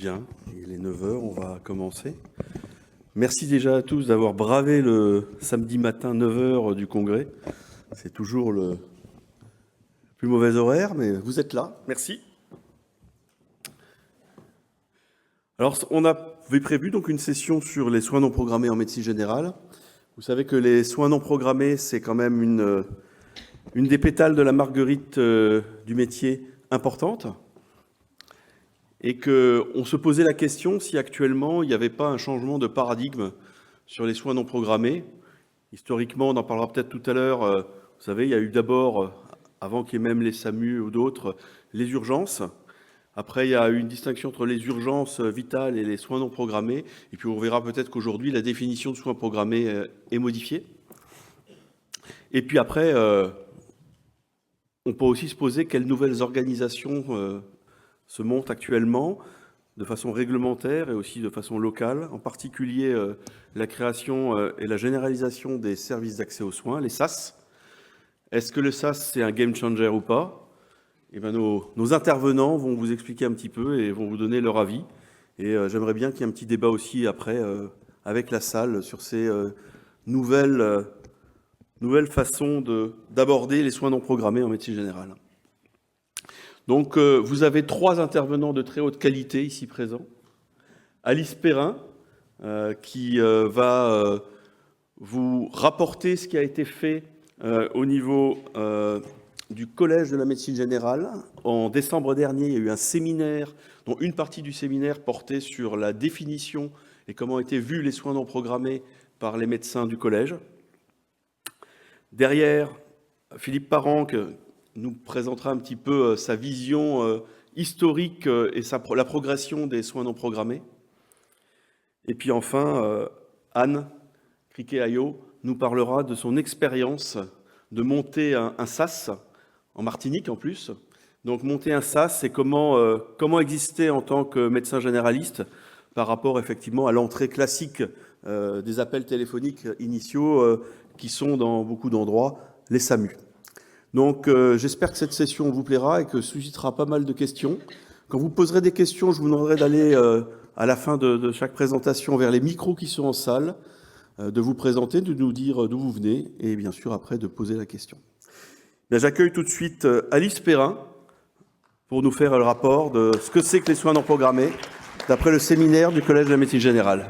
Bien, il est 9 heures, on va commencer. Merci déjà à tous d'avoir bravé le samedi matin 9 heures du congrès. C'est toujours le plus mauvais horaire, mais vous êtes là, merci. Alors, on avait prévu donc une session sur les soins non programmés en médecine générale. Vous savez que les soins non programmés, c'est quand même une des pétales de la marguerite du métier importante. Et qu'on se posait la question si actuellement il n'y avait pas un changement de paradigme sur les soins non programmés. Historiquement, on en parlera peut-être tout à l'heure, vous savez, il y a eu d'abord, avant qu'il y ait même les SAMU ou d'autres, les urgences. Après, il y a eu une distinction entre les urgences vitales et les soins non programmés. Et puis on verra peut-être qu'aujourd'hui, la définition de soins programmés est modifiée. Et puis après, on peut aussi se poser quelles nouvelles organisations se montent actuellement de façon réglementaire et aussi de façon locale, en particulier la création et la généralisation des services d'accès aux soins, les SAS. Est-ce que le SAS, c'est un game changer ou pas? Eh bien, nos intervenants vont vous expliquer un petit peu et vont vous donner leur avis. Et j'aimerais bien qu'il y ait un petit débat aussi après avec la salle sur ces nouvelles façons d'aborder les soins non programmés en médecine générale. Donc, vous avez 3 intervenants de très haute qualité ici présents. Alice Perrin, qui va vous rapporter ce qui a été fait au niveau du Collège de la médecine générale. En décembre dernier, il y a eu un séminaire, dont une partie du séminaire portait sur la définition et comment étaient vus les soins non programmés par les médecins du collège. Derrière, Philippe Paranque nous présentera un petit peu sa vision historique et la progression des soins non programmés. Et puis enfin, Anne Criquet-Ayot nous parlera de son expérience de monter un SAS, en Martinique en plus. Donc monter un SAS, c'est comment exister en tant que médecin généraliste par rapport effectivement à l'entrée classique des appels téléphoniques initiaux qui sont dans beaucoup d'endroits, les SAMU. Donc j'espère que cette session vous plaira et que suscitera pas mal de questions. Quand vous poserez des questions, je vous demanderai d'aller à la fin de chaque présentation vers les micros qui sont en salle, de vous présenter, de nous dire d'où vous venez et bien sûr après de poser la question. Bien, j'accueille tout de suite Alice Perrin pour nous faire le rapport de ce que c'est que les soins non programmés d'après le séminaire du Collège de la médecine générale.